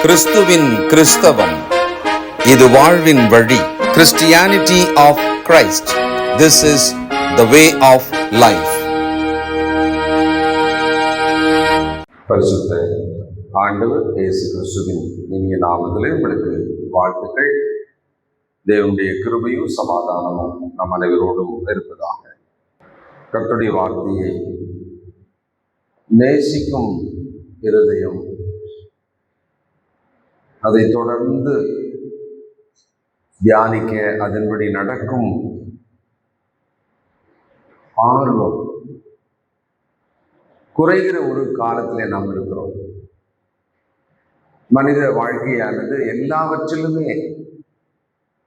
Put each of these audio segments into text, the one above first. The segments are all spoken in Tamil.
கிறிஸ்துவின் கிறிஸ்தவம், இது வாழ்வின் வழி. Christianity of Christ. This is the way of life. பரிசுத்த ஆண்டவர் இயேசு கிறிஸ்துவின் இனிய நாமத்திலே உங்களுக்கு வாழ்த்துக்கள். தேவனுடைய கிருபையும் சமாதானமும் நம் அனைவரோடும் இருப்பதாக. கர்த்தருடைய வார்த்தையை நேசிக்கும் இருதயம், அதை தொடர்ந்து தியானிக்க அதன்படி நடக்கும் ஆர்வம் குறைகிற ஒரு காலத்திலே நாம் இருக்கிறோம். மனித வாழ்க்கையானது எல்லாவற்றிலுமே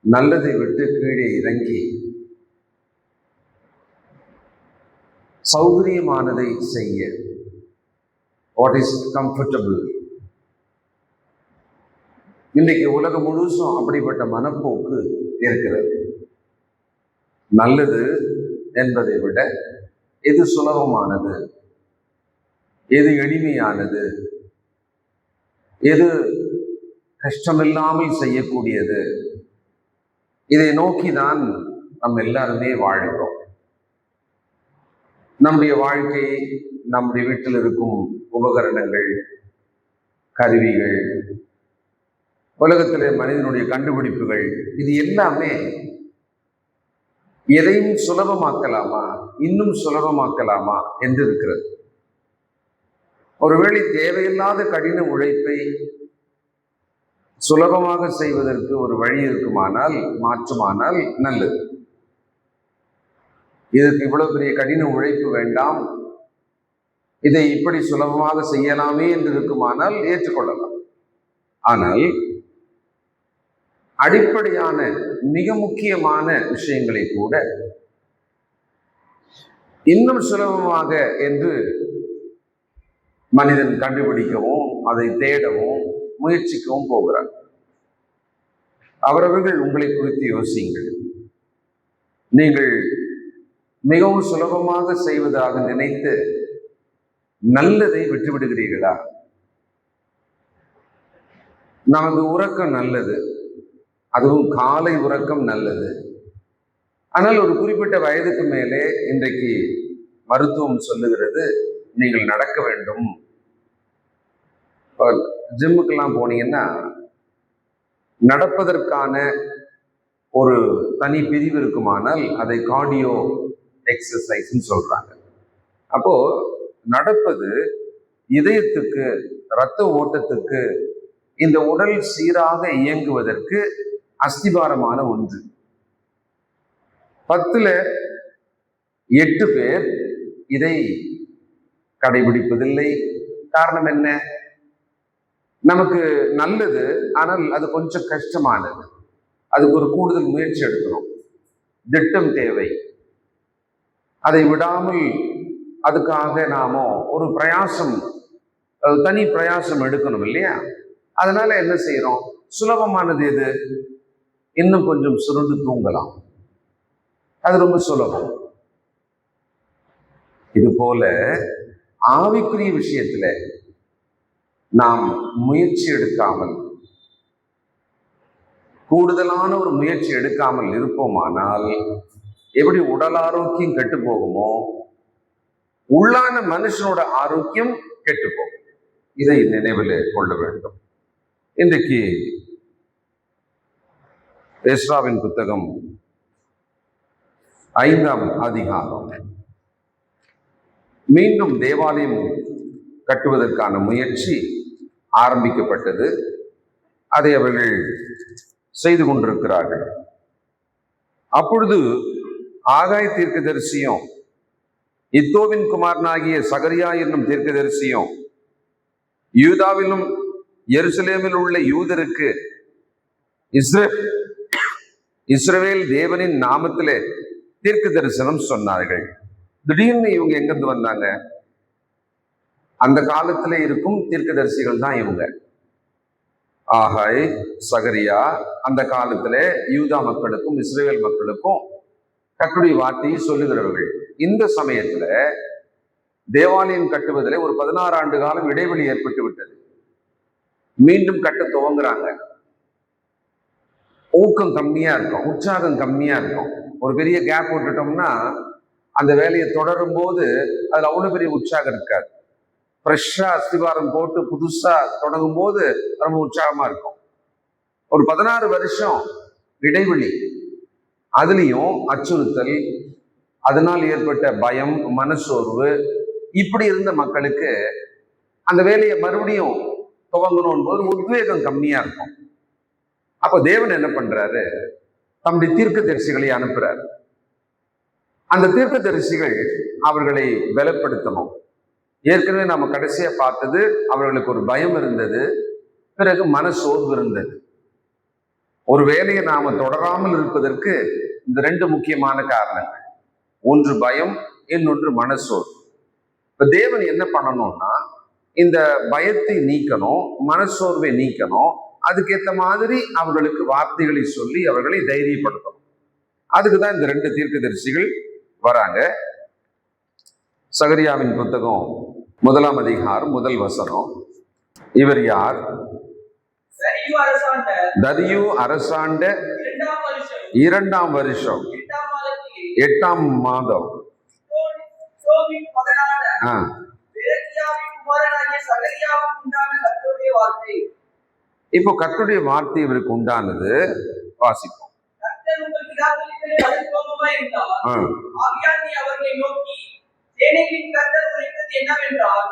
நல்லதை விட்டு கீழே இறங்கி சௌகரியமானதை செய்ய, வாட் இஸ் கம்ஃபர்டபுள், இன்றைக்கு உலகம் முழுசும் அப்படிப்பட்ட மனப்போக்கு இருக்கிறது. நல்லது என்பதை விட எது சுலபமானது, எது எளிமையானது, எது கஷ்டமில்லாமல் செய்யக்கூடியது, இதை நோக்கிதான் நம்ம எல்லாருமே வாழ்கிறோம். நம்முடைய வாழ்க்கை, நம்முடைய வீட்டில் இருக்கும் உபகரணங்கள், கருவிகள், உலகத்திலே மனிதனுடைய கண்டுபிடிப்புகள், இது எல்லாமே எதையும் சுலபமாக்கலாமா, இன்னும் சுலபமாக்கலாமா என்று இருக்கிறது. ஒருவேளை தேவையில்லாத கடின உழைப்பை சுலபமாக செய்வதற்கு ஒரு வழி இருக்குமானால், மாற்றுமானால் நல்லது. இதற்கு இவ்வளவு பெரிய கடின உழைப்பு வேண்டாம், இதை இப்படி சுலபமாக செய்யலாமே என்று இருக்குமானால் ஏற்றுக்கொள்ளலாம். ஆனால் அடிப்படையான மிக முக்கியமான விஷயங்களை கூட இன்னும் சுலபமாக என்று மனிதன் கண்டுபிடிக்கவும், அதை தேடவும், முயற்சிக்கவும் போகிறார். அவரவர்கள் உங்களை குறித்து யோசியுங்கள். நீங்கள் மிகவும் சுலபமாக செய்வதாக நினைத்து நல்லதை விட்டுவிடுகிறீர்களா? நமது உறக்கம் நல்லது, அதுவும் காலை உறக்கம் நல்லது. ஆனால் ஒரு குறிப்பிட்ட வயதுக்கு மேலே இன்றைக்கு மருத்துவம் சொல்லுகிறது, நீங்கள் நடக்க வேண்டும். ஜிம்முக்கெல்லாம் போனீங்கன்னா நடப்பதற்கான ஒரு தனி பிரிவு இருக்குமானால் அதை கார்டியோ எக்ஸசைஸ்ன்னு சொல்றாங்க. அப்போ நடப்பது இதயத்துக்கு, இரத்த ஓட்டத்துக்கு, இந்த உடல் சீராக இயங்குவதற்கு அஸ்திபாரமான ஒன்று. 10ல் 8 பேர் இதை கடைபிடிப்பதில்லை. காரணம் என்ன? நமக்கு நல்லது, ஆனால் அது கொஞ்சம் கஷ்டமானது, அதுக்கு ஒரு கூடுதல் முயற்சி எடுக்கணும், திட்டம் தேவை. அதை விடாமல் அதுக்காக நாம ஒரு பிரயாசம், தனி பிரயாசம் எடுக்கணும் இல்லையா? அதனால என்ன செய்யறோம்? சுலபமானது எது? இன்னும் கொஞ்சம் சுருண்டு தூங்கலாம், அது ரொம்ப சுலபம். இது போல ஆவிக்குரிய விஷயத்துல நாம் முயற்சி எடுக்காமல், கூடுதலான ஒரு முயற்சி எடுக்காமல் இருப்போமானால் எப்படி உடல் ஆரோக்கியம் கெட்டு போகுமோ, உள்ளான மனுஷனோட ஆரோக்கியம் கெட்டு போகும். இதை நினைவில் கொள்ள வேண்டும். இன்றைக்கு எஸ்ராவின் புத்தகம் 5ஆம் அதிகாரம், மீண்டும் தேவாலயம் கட்டுவதற்கான முயற்சி ஆரம்பிக்கப்பட்டது. அதை அவர்கள் செய்து கொண்டிருக்கிறார்கள். அப்பொழுது ஆகாய் தீர்க்கதரிசியும் இத்தோவின் குமாரனாகிய சகரியா என்னும் தீர்க்கதரிசியும் யூதாவிலும் எருசலேமில் உள்ள யூதருக்கு இஸ்ரவேல் தேவனின் நாமத்திலே தீர்க்க தரிசனம் சொன்னார்கள். திடீர்னு இவங்க எங்கிருந்து வந்தாங்க? அந்த காலத்திலே இருக்கும் தீர்க்கதரிசிகள் தான் இவங்க. ஆகாய், சகரியா அந்த காலத்திலே யூதா மக்களுக்கும் இஸ்ரவேல் மக்களுக்கும் கர்த்தருடைய வார்த்தையை சொல்லுகிறவர்கள். இந்த சமயத்துல தேவாலயம் கட்டுவதிலே ஒரு 16 ஆண்டு காலம் இடைவெளி ஏற்பட்டு விட்டது. மீண்டும் கட்ட துவங்குறாங்க. ஊக்கம் கம்மியா இருக்கும், உற்சாகம் கம்மியா இருக்கும். ஒரு பெரிய கேப் விட்டுட்டோம்னா அந்த வேலையை தொடரும் போது அதுல அவ்வளவு பெரிய உற்சாகம் இருக்காது. ஃப்ரெஷ்ஷா அஸ்திவாரம் போட்டு புதுசா தொடங்கும் போது ரொம்ப உற்சாகமா இருக்கும். ஒரு 16 வருஷம் இடைவெளி, அதுலயும் அச்சுறுத்தல், அதனால் ஏற்பட்ட பயம், மனசோர்வு, இப்படி இருந்த மக்களுக்கு அந்த வேலையை மறுபடியும் துவங்கணும் போது உத்வேகம் கம்மியா இருக்கும். அப்ப தேவன் என்ன பண்றாரு, தம்முடைய தீர்க்கதரிசிகளை அனுப்புறாரு. அந்த தீர்க்கதரிசிகள் அவர்களை பலப்படுத்தணும். ஏற்கனவே நாம கடைசியா பார்த்தது, அவர்களுக்கு ஒரு பயம் இருந்தது, பிறகு மனசோர்வு இருந்தது. ஒரு வேலையை நாம தொடராமல் இருப்பதற்கு இந்த 2 முக்கியமான காரணங்கள். ஒன்று பயம், இன்னொன்று மனசோர்வு. இப்ப தேவன் என்ன பண்ணணும்னா, இந்த பயத்தை நீக்கணும், மனசோர்வை நீக்கணும். அதுக்கேற்ற மாதிரி அவர்களுக்கு வார்த்தைகளை சொல்லி அவர்களை தைரியப்படுத்தணும். அதுக்குதான் இந்த 2 தீர்க்கதரிசிகள் வராங்க. சகரியாவின் புத்தகம் 1ஆம் அதிகாரம் 1 வசனம். இவர் யார்? தரியு அரசாண்ட 2ஆம் வருஷம் 8ஆம் மாதம் இப்போ கர்த்தருடைய வார்த்தை இவருக்கு உண்டானது. வாசிப்போம். என்னவென்றால்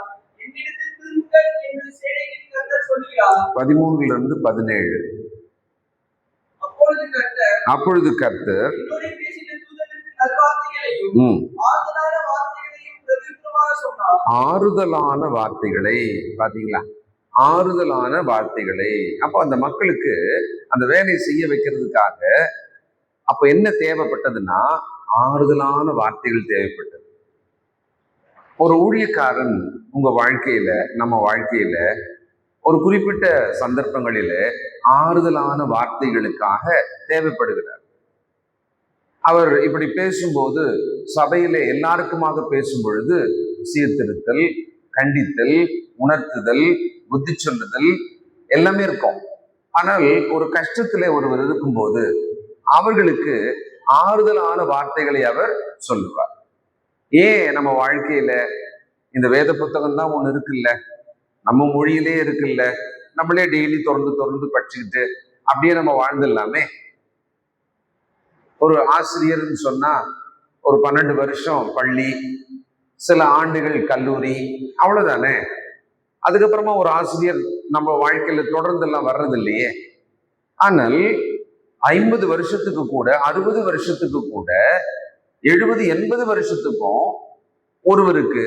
13-17. அப்பொழுது கர்த்தர் ஆறுதலான வார்த்தைகளை, பாத்தீங்களா, ஆறுதலான வார்த்தைகளை. அப்போ அந்த மக்களுக்கு அந்த வேலையை செய்ய வைக்கிறதுக்காக அப்ப என்ன தேவைப்பட்டதுன்னா, ஆறுதலான வார்த்தைகள் தேவைப்பட்டது. ஒரு ஊழியக்காரன் உங்க வாழ்க்கையில, நம்ம வாழ்க்கையில ஒரு குறிப்பிட்ட சந்தர்ப்பங்களில ஆறுதலான வார்த்தைகளுக்காக தேவைப்படுகிறார். அவர் இப்படி பேசும்போது, சபையில எல்லாருக்குமாக பேசும் பொழுது சீர்திருத்தல், கண்டித்தல், உணர்த்துதல், புத்தி சொல்லுதல் எல்லாமே இருக்கும். ஆனால் ஒரு கஷ்டத்திலே ஒருவர் இருக்கும்போது அவர்களுக்கு ஆறுதலான வார்த்தைகளை அவர் சொல்லுவார். ஏன் நம்ம வாழ்க்கையில இந்த வேத புத்தகம் தான் ஒண்ணு இருக்குல்ல, நம்ம மொழியிலே இருக்குல்ல, நம்மளே டெய்லி தொடர்ந்து படிச்சுக்கிட்டு அப்படியே நம்ம வாழ்ந்துடலாமே. ஒரு ஆசிரியர்னு சொன்னா ஒரு 12 வருஷம் பள்ளி, சில ஆண்டுகள் கல்லூரி, அவ்வளவுதானே. அதுக்கப்புறமா ஒரு ஆசிரியர் நம்ம வாழ்க்கையில தொடர்ந்து எல்லாம் வர்றது இல்லையே. ஆனால் 50 வருஷத்துக்கு கூட, 60 வருஷத்துக்கு கூட, 70-80 வருஷத்துக்கும் ஒருவருக்கு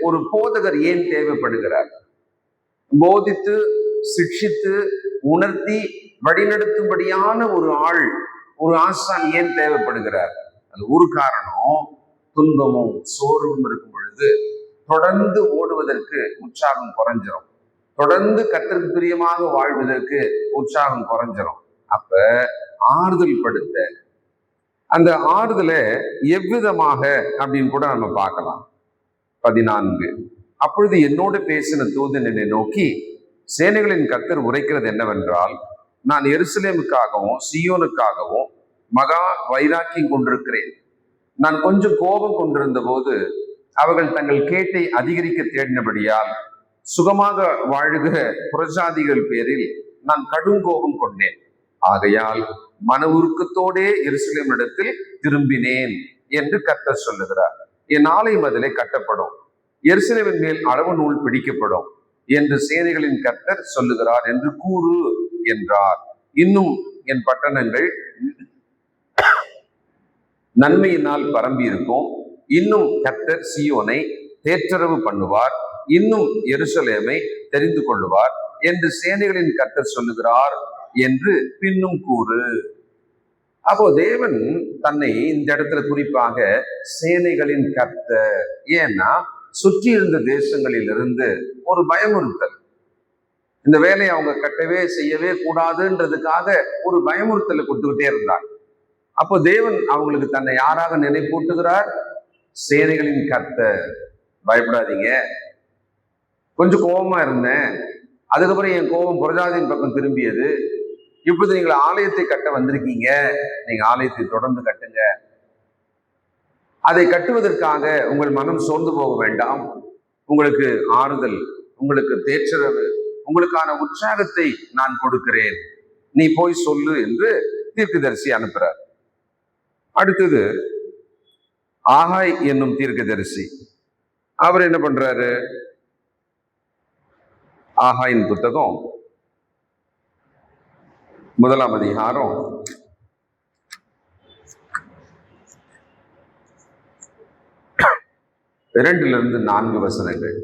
ஒரு போதகர் ஏன் தேவைப்படுகிறார்? போதித்து, சிக்ஷித்து, உணர்த்தி, வழிநடத்தும்படியான ஒரு ஆள், ஒரு ஆசான் ஏன் தேவைப்படுகிறார்? அது ஒரு காரணம், துன்பமும் சோர்வும் இருக்கும் பொழுது தொடர்ந்து ஓடுவதற்கு உற்சாகம் குறைஞ்சிரும். தொடர்ந்து கர்த்தருக்கு பிரியமாக வாழ்வதற்கு உற்சாகம் குறைஞ்சிரும். அப்ப ஆறுதல் படுத்த, அந்த ஆறுதலை எவ்விதமாக அப்படின்னு கூட நம்ம பார்க்கலாம். 14. அப்பொழுது என்னோடு பேசின தூதன் என்னை நோக்கி, சேனைகளின் கர்த்தர் உரைக்கிறது என்னவென்றால், நான் எருசலேமுக்காகவும் சீயோனுக்காகவும் மகா வைராக்கியம் கொண்டிருக்கிறேன். நான் கொஞ்சம் கோபம் கொண்டிருந்த போது அவர்கள் தங்கள் கேட்டை அதிகரிக்க தேடினபடியால் சுகமாக வாழுகிற புறஜாதிகள் பேரில் நான் கடும் கோபம் கொண்டேன். ஆகையால் மன உருக்கத்தோடே எருசலேமிடத்தில் திரும்பினேன் என்று கர்த்தர் சொல்லுகிறார். என் ஆலயம் அதிலே கட்டப்படும், எருசலேமின் மேல் அளவு நூல் பிடிக்கப்படும் என்று சேனைகளின் கர்த்தர் சொல்லுகிறார் என்று கூறு என்றார். இன்னும் என் பட்டணங்கள் நன்மையினால் பரம்பி இருக்கும். இன்னும் கர்த்தர் சீயோனை தேற்றரவு பண்ணுவார், இன்னும் எருசலேமை தெரிந்து கொள்ளுவார் என்று சேனைகளின் கர்த்தர் சொல்லுகிறார் என்று பின்னும் கூறு. அப்போ தேவன் தன்னை இந்த இடத்துல குறிப்பாக சேனைகளின் கர்த்தர், ஏன்னா சுற்றி இருந்த தேசங்களில் இருந்து ஒரு பயமுறுத்தல், இந்த வேலையை அவங்க கட்டவே செய்யவே கூடாதுன்றதுக்காக ஒரு பயமுறுத்தலை கொடுத்துக்கிட்டே இருந்தார். அப்போ தேவன் அவங்களுக்கு தன்னை யாராக நினைப்பூட்டுகிறார்? சேனைகளின் கர்த்தர். பயப்படாதீங்க, கொஞ்சம் கோபமா இருந்தேன், அதுக்கப்புறம் என் கோபம் புரஜாதியின் பக்கம் திரும்பியது. இப்பொழுது நீங்கள் ஆலயத்தை கட்ட வந்திருக்கீங்க, நீங்க ஆலயத்தை தொடர்ந்து கட்டுங்க. அதை கட்டுவதற்காக உங்கள் மனம் சோர்ந்து போக வேண்டாம். உங்களுக்கு ஆறுதல், உங்களுக்கு தேற்றரவு, உங்களுக்கான உற்சாகத்தை நான் கொடுக்கிறேன், நீ போய் சொல்லு என்று தீர்க்கதரிசி அனுப்புறார். அடுத்தது ஆகாய் என்னும் தீர்க்கதரிசி. அவர் என்ன பண்றாரு? ஆகாயின் புத்தகம் 1ஆம் அதிகாரம் 2-4 வசனங்கள்.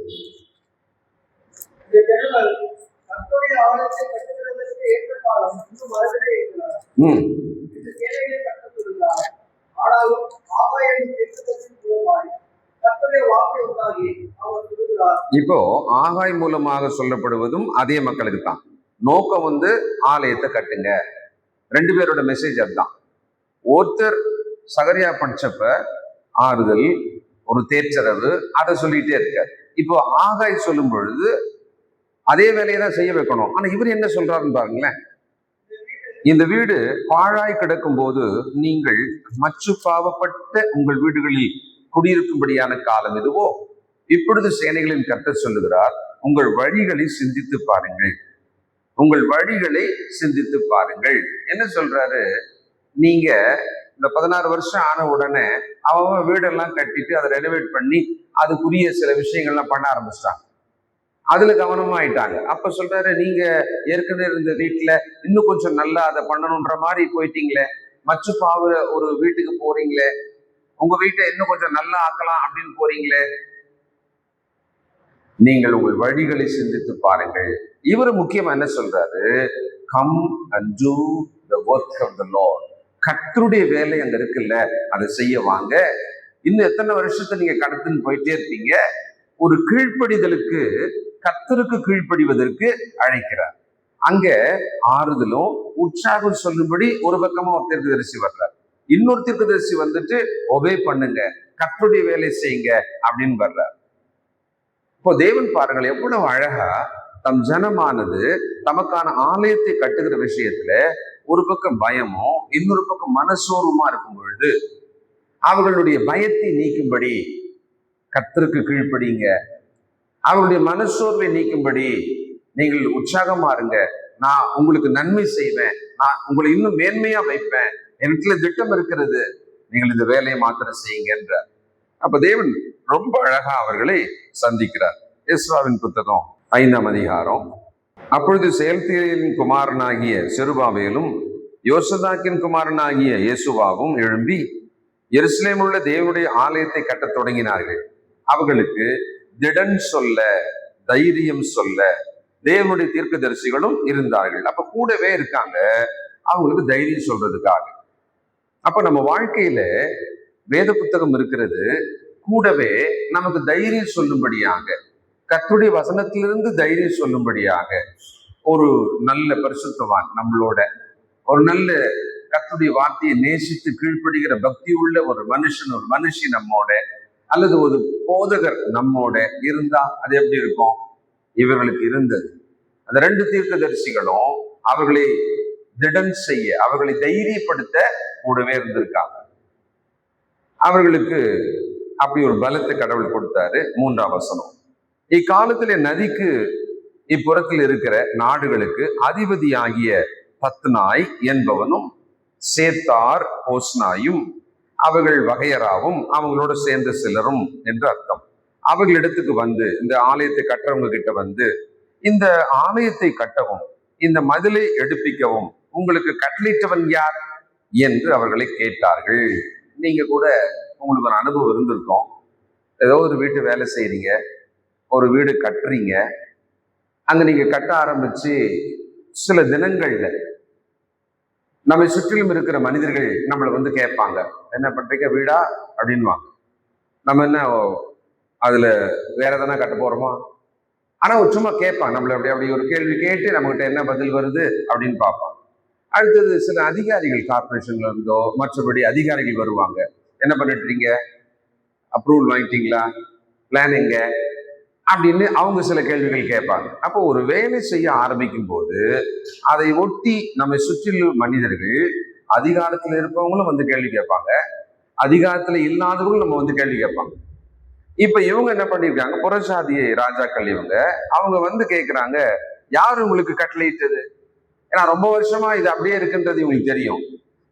இப்போ ஆகாய் மூலமாக சொல்லப்படுவதும் அதே மக்களுக்கு தான். நோக்கம் ஆலயத்தை கட்டுங்க. 2 பேரோட மெசேஜ் அதுதான். ஒருத்தர் சகரியா படிச்சப்ப ஆறுதல், ஒரு தேற்றரவு, அதை சொல்லிட்டே இருக்கார். இப்போ ஆகாய் சொல்லும் பொழுது அதே வேலையை தான் செய்ய வைக்கணும். ஆனா இவர் என்ன சொல்றாருன்னு பாருங்களேன். இந்த வீடு பாழாய் கிடக்கும் போது நீங்கள் மற்ற பாவப்பட்ட உங்கள் வீடுகளில் குடியிருக்கும்படியான காலம் இதுவோ? இப்பொழுது சேனைகளின் கர்த்தர் சொல்லுகிறார், உங்கள் வழிகளை சிந்தித்து பாருங்கள், உங்கள் வழிகளை சிந்தித்து பாருங்கள். என்ன சொல்றாரு? நீங்க இந்த 16 வருஷம் ஆன உடனே அவங்க வீடெல்லாம் கட்டிட்டு அதை ரெனோவேட் பண்ணி அதுக்குரிய சில விஷயங்கள்லாம் பண்ண ஆரம்பிச்சிட்டாங்க. அதுல கவனமாயிட்டாங்க. அப்ப சொல்றாரு, நீங்க ஏற்கனவே இருந்த வீட்டுல இன்னும் கொஞ்சம் நல்லா அதை பண்ணணும்ன்ற மாதிரி போயிட்டீங்களே, மச்சு பாவு ஒரு வீட்டுக்கு போறீங்களே, உங்க வீட்டை இன்னும் கொஞ்சம் நல்லா ஆக்கலாம் அப்படின்னு போறீங்களே, நீங்கள் உங்கள் வழிகளை சிந்தித்து பாருங்கள். இவரு முக்கியமா என்ன சொல்றாரு? Come and do the work of the Lord. கர்த்தருடைய வேலை அங்க இருக்குல்ல, அதை செய்ய வாங்க. இன்னும் எத்தனை வருஷத்தை நீங்க கடத்துன்னு போயிட்டே இருப்பீங்க? ஒரு கீழ்ப்படிதலுக்கு, கர்த்தருக்கு கீழ்ப்படிவதற்கு அழைக்கிறார். அங்க ஆறுதலும் உற்சாகம் சொல்லும்படி ஒரு பக்கமா ஒரு தீர்க்கதரிசி வர்றார். இன்னொரு தீர்க்கதரிசி ஒபே பண்ணுங்க, கர்த்தருடைய வேலை செய்யுங்க அப்படின்னு வர்றார். இப்போ தேவன் பாருங்கள் எவ்வளவு அழகா தம் ஜனமானது தமக்கான ஆலயத்தை கட்டுகிற விஷயத்துல ஒரு பக்கம் பயமும் இன்னொரு பக்கம் மனசோர்வுமா இருக்கும் பொழுது அவர்களுடைய பயத்தை நீக்கும்படி கர்த்தருக்கு கீழ்ப்படிங்க, அவர்களுடைய மனசோர்வை நீக்கும்படி நீங்கள் உற்சாகமா இருங்க, நான் உங்களுக்கு நன்மை செய்வேன், நான் உங்களை இன்னும் மேன்மையா வைப்பேன், எனக்குள்ள திட்டம் இருக்கிறது, நீங்கள் இந்த வேலையை மாத்திரம் செய்யுங்க என்றார். அப்ப தேவன் ரொம்ப அழகா அவர்களை சந்திக்கிறார். எஸ்ராவின் புத்தகம் 5ஆம் அதிகாரம். அப்பொழுது செயல்தியலின் குமாரனாகிய செருபாபேலும் யோசதாக்கின் குமாரனாகிய இயேசுவாவும் எழும்பி எருசலேமில் உள்ள தேவனுடைய ஆலயத்தை கட்டத் தொடங்கினார்கள். அவர்களுக்கு திடன் சொல்ல, தைரியம் சொல்ல தேவனுடைய தீர்க்கதரிசிகளும் இருந்தார்கள். அப்ப கூடவே இருக்காங்க அவங்களுக்கு தைரியம் சொல்றதுக்காக. அப்ப நம்ம வாழ்க்கையில வேத புத்தகம் இருக்கிறது, கூடவே நமக்கு தைரியம் சொல்லும்படியாக, கர்த்தருடைய வசனத்திலிருந்து தைரியம் சொல்லும்படியாக ஒரு நல்ல பரிசுத்தவான் நம்மளோட, ஒரு நல்ல கர்த்தருடைய வார்த்தையை நேசித்து கீழ்ப்படுகிற பக்தி உள்ள ஒரு மனுஷன், ஒரு மனுஷி நம்மோட, அல்லது ஒரு போதகர் நம்மோட இருந்தா அது எப்படி இருக்கும்? இவர்களுக்கு இருந்தது. அந்த 2 தீர்க்கதரிசிகளும் அவர்களை திடன் செய்ய, அவர்களை தைரியப்படுத்த கூடவே இருந்திருக்காங்க. அவர்களுக்கு அப்படி ஒரு பலத்தை கடவுள் கொடுத்தாரு. 3ஆம் வசனம். இக்காலத்திலே நதிக்கு இப்புறத்தில் இருக்கிற நாடுகளுக்கு அதிபதியாகிய தத்னாய் என்பவனும் சேத்தார் ஓஸ்னாயும் அவர்கள் வகையராவும் அவங்களோட சேர்ந்த சிலரும் என்று அர்த்தம். அவர்களிடத்துக்கு இந்த ஆலயத்தை கட்டுறவங்க கிட்ட இந்த ஆலயத்தை கட்டவும் இந்த மதிலை எடுப்பிக்கவும் உங்களுக்கு கட்டளையிட்டவன் யார் என்று அவர்களை கேட்டார்கள். நீங்க கூட உங்களுக்கு ஒரு அனுபவம் இருந்திருக்கும். ஏதோ ஒரு வீட்டு வேலை செய்றீங்க, ஒரு வீடு கட்டுறீங்க. அங்க நீங்க கட்ட ஆரம்பிச்சு சில தினங்கள்ல நம்ம சுற்றிலும் இருக்கிற மனிதர்கள் நம்மளை கேட்பாங்க, என்ன பண்றீங்க வீடா அப்படின்வாங்க. நம்ம என்ன அதுல வேற எதனா கட்ட போறோமா? ஆனா சும்மா கேட்பான் நம்மள, அப்படி ஒரு கேள்வி கேட்டு நம்மகிட்ட என்ன பதில் வருது அப்படின்னு பார்ப்பான். அடுத்தது சில அதிகாரிகள், கார்பரேஷன்ல இருந்தோ மற்றபடி அதிகாரிகள் வருவாங்க. என்ன பண்ணிட்டுறீங்க? அப்ரூவல் வாங்கிட்டீங்களா? பிளான் எங்க? அப்படின்னு அவங்க சில கேள்விகள் கேட்பாங்க. அப்போ ஒரு வேலை செய்ய ஆரம்பிக்கும் போது அதை ஒட்டி நம்ம சுற்றிலும் மனிதர்கள், அதிகாரத்தில் இருப்பவங்களும் வந்து கேள்வி கேட்பாங்க, அதிகாரத்துல இல்லாதவங்களும் நம்ம வந்து கேள்வி கேட்பாங்க. இப்ப இவங்க என்ன பண்ணிருக்காங்க, புறசாதியை ராஜாக்கள் அவங்க வந்து கேட்கிறாங்க, யார் உங்களுக்கு கட்டளையிட்டது? ஏன்னா ரொம்ப வருஷமா இது அப்படியே இருக்குன்றது இவங்களுக்கு தெரியும்.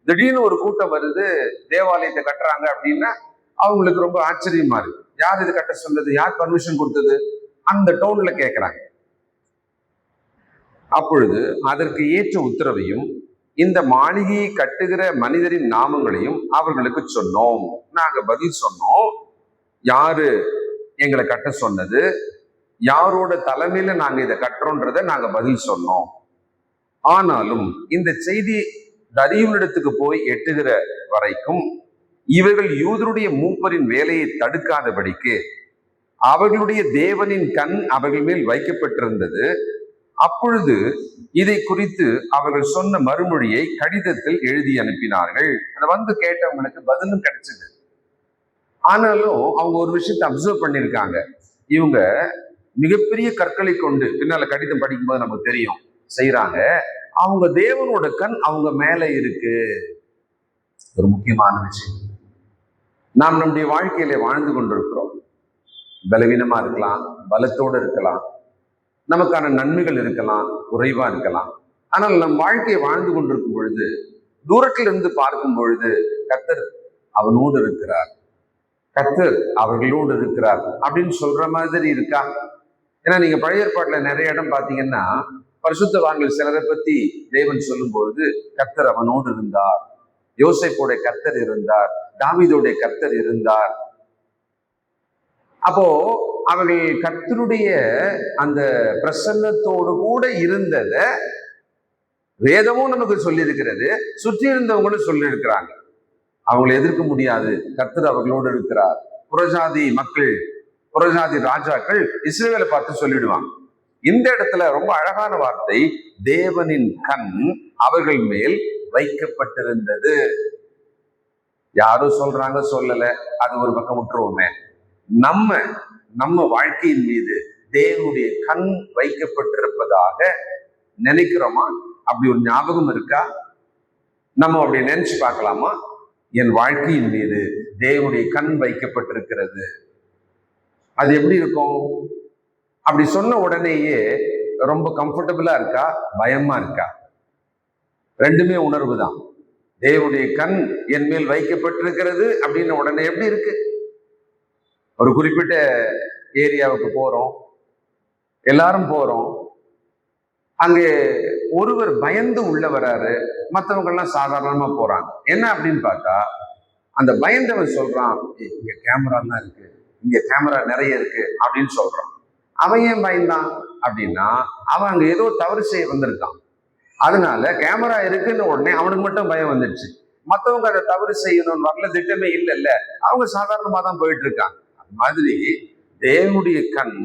திடீர்னு ஒரு கூட்டம் வருது, தேவாலயத்தை கட்டுறாங்க அப்படின்னா அவங்களுக்கு ரொம்ப ஆச்சரியமா இருக்கு. யார் இது கட்ட சொன்னது, யார் பர்மிஷன் கொடுத்தது, அந்த டோன்ல கேட்கிறாங்க. அப்பொழுது அதற்கு ஏற்ற உத்தரவையும் இந்த மாளிகையை கட்டுகிற மனிதரின் நாமங்களையும் அவர்களுக்கு சொன்னோம். நாங்க பதில் சொன்னோம், யாரு எங்களை கட்ட சொன்னது, யாரோட தலைமையில நாங்க இதை கட்டுறோன்றத நாங்க பதில் சொன்னோம். ஆனாலும் இந்த செய்தி தரியுனிடத்துக்கு போய் எட்டுகிற வரைக்கும் இவர்கள் யூதருடைய மூப்பரின் வேலையை தடுக்காதபடிக்கு அவர்களுடைய தேவனின் கண் அவர்கள் மேல் வைக்கப்பட்டிருந்தது. அப்பொழுது இதை குறித்து அவர்கள் சொன்ன மறுமொழியை கடிதத்தில் எழுதி அனுப்பினார்கள். அதை வந்து கேட்டவங்களுக்கு பதிலும் கிடைச்சது. ஆனாலும் அவங்க ஒரு விஷயத்தை அப்சர்வ் பண்ணியிருக்காங்க, இவங்க மிகப்பெரிய கற்களை கொண்டு, பின்னால கடிதம் படிக்கும்போது நமக்கு தெரியும், செய்யறாங்க. அவங்க தேவனோட கண் அவங்க மேல இருக்கு. ஒரு முக்கியமான விஷயம். நாம் நம்முடைய வாழ்க்கையில வாழ்ந்து கொண்டிருக்கிறோம். பலவீனமா இருக்கலாம், பலத்தோடு இருக்கலாம், நமக்கான நன்மைகள் இருக்கலாம், குறைவா இருக்கலாம். ஆனால் நம் வாழ்க்கையை வாழ்ந்து கொண்டிருக்கும் பொழுது, தூரத்தில் இருந்து பார்க்கும் பொழுது கர்த்தர் அவனோடு இருக்கிறார், கர்த்தர் அவர்களோடு இருக்கிறார் அப்படின்னு சொல்ற மாதிரி இருக்கா? ஏன்னா நீங்க பழைய ஏற்பாட்டுல நிறைய இடம் பாத்தீங்கன்னா, பரிசுத்தவான்கள் சிலரை பத்தி தேவன் சொல்லும் பொழுது கர்த்தர் அவனோடு இருந்தார், யோசேப்போடைய கர்த்தர் இருந்தார், தாவீதோடைய கர்த்தர் இருந்தார். அப்போ அவர்கள் கர்த்தருடைய அந்த பிரசன்னத்தோடு கூட இருந்தத வேதமும் நமக்கு சொல்லி இருக்கிறது, சுற்றி இருந்தவங்களும் சொல்லி இருக்கிறாங்க. அவங்களை எதிர்க்க முடியாது, கர்த்தர் அவர்களோடு இருக்கிறார். புறஜாதி மக்கள், புறஜாதி ராஜாக்கள் இஸ்ரவேலை பார்த்து சொல்லிடுவாங்க. இந்த இடத்துல ரொம்ப அழகான வார்த்தை, தேவனின் கண் அவர்கள் மேல் வைக்கப்பட்டிருந்தது. யாரும் சொல்றாங்க சொல்லல, அது ஒரு பக்கம் விட்டுருவோமே. நம்ம வாழ்க்கையின் மீது தேவனுடைய கண் வைக்கப்பட்டிருப்பதாக நினைக்கிறோமா? அப்படி ஒரு ஞாபகம் இருக்கா? நம்ம அப்படி நினைச்சு பார்க்கலாமா? என் வாழ்க்கையின் மீது தேவனுடைய கண் வைக்கப்பட்டிருக்கிறது. அது எப்படி இருக்கும்? அப்படி சொன்ன உடனேயே ரொம்ப கம்ஃபர்டபுளா இருக்கா, பயமா இருக்கா? ரெண்டுமே உணர்வு தான். தேவனுடைய கண் என் மேல் வைக்கப்பட்டிருக்கிறது அப்படின்னு உடனே எப்படி இருக்கு? ஒரு குறிப்பிட்ட ஏரியாவுக்கு போறோம், எல்லாரும் போறோம், அங்கே ஒருவர் பயந்து உள்ள வராரு, மற்றவங்க எல்லாம் சாதாரணமா போறாங்க. என்ன அப்படின்னு பார்த்தா, அந்த பயந்தவன் சொல்றான், இங்க கேமராலாம் இருக்கு, இங்க கேமரா நிறைய இருக்கு அப்படின்னு சொல்றான். அவன் ஏன் பயந்தான் அப்படின்னா, அவன் அங்க ஏதோ தவறு செய்ய வந்திருக்கான். அதனால கேமரா இருக்குன்னு உடனே அவனுக்கு மட்டும் பயம் வந்துடுச்சு. மற்றவங்க அதை தவறு செய்யணும்னு வரல, திட்டமே இல்லைல்ல, அவங்க சாதாரணமா தான் போயிட்டு இருக்காங்க. அது மாதிரி தேவனுடைய கண்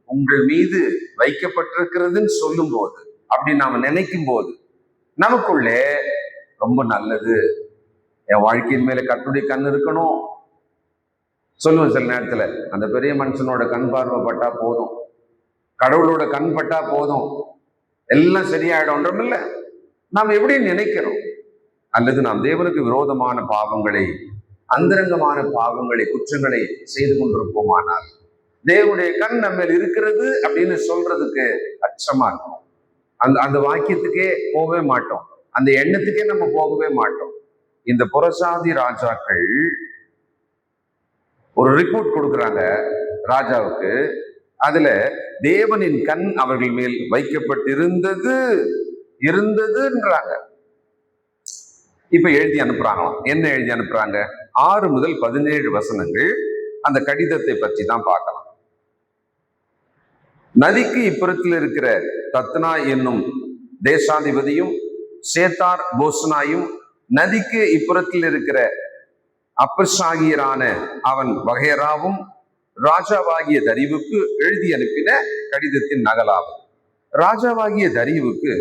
உங்கள் மீது வைக்கப்பட்டிருக்கிறதுன்னு சொல்லும் போது, அப்படி நாம நினைக்கும் போது நமக்குள்ளே ரொம்ப நல்லது, என் வாழ்க்கையின் மேல கர்த்தருடைய கண் இருக்கணும் சொல்லுவேன். சில நேரத்துல அந்த பெரிய மனுஷனோட கண் பார்வை பட்டா போதும், கடவுளோட கண் பட்டா போதும், எல்லாம் சரியாயிடும் இல்ல. நாம் எப்படி நினைக்கிறோம்? அல்லது நாம் தேவனுக்கு விரோதமான பாவங்களை, அந்தரங்கமான பாவங்களை, குற்றங்களை செய்து கொண்டிருப்போமானால் தேவனுடைய கண் நம்ம இருக்கிறது அப்படின்னு சொல்றதுக்கு அச்சமா இருக்கும். அந்த வாக்கியத்துக்கே போகவே மாட்டோம், அந்த எண்ணத்துக்கே நம்ம போகவே மாட்டோம். இந்த புறசாதி ராஜாக்கள் ஒரு ரிப்போர்ட் கொடுக்குறாங்க ராஜாவுக்கு. அதுல தேவனின் கண் அவர்கள் மேல் இருந்ததுன்றாங்க. இப்ப எழுதி அனுப்புறாங்களாம். என்ன எழுதி அனுப்புறாங்க? 6 முதல் 17 வசனங்கள் அந்த கடிதத்தை பற்றி தான் பார்க்கலாம். நதிக்கு இப்புறத்தில் இருக்கிற தத்னா என்னும் தேசாதிபதியும் சேத்தார் போசனாயும், நதிக்கு இப்புறத்தில் இருக்கிற அப்பர்சாகியரான அவன் வகையராவும் ராஜாவாகிய தரிவுக்கு எழுதி அனுப்பின கடிதத்தின் நகலாகும். ராஜாவாகிய தரிவுக்கு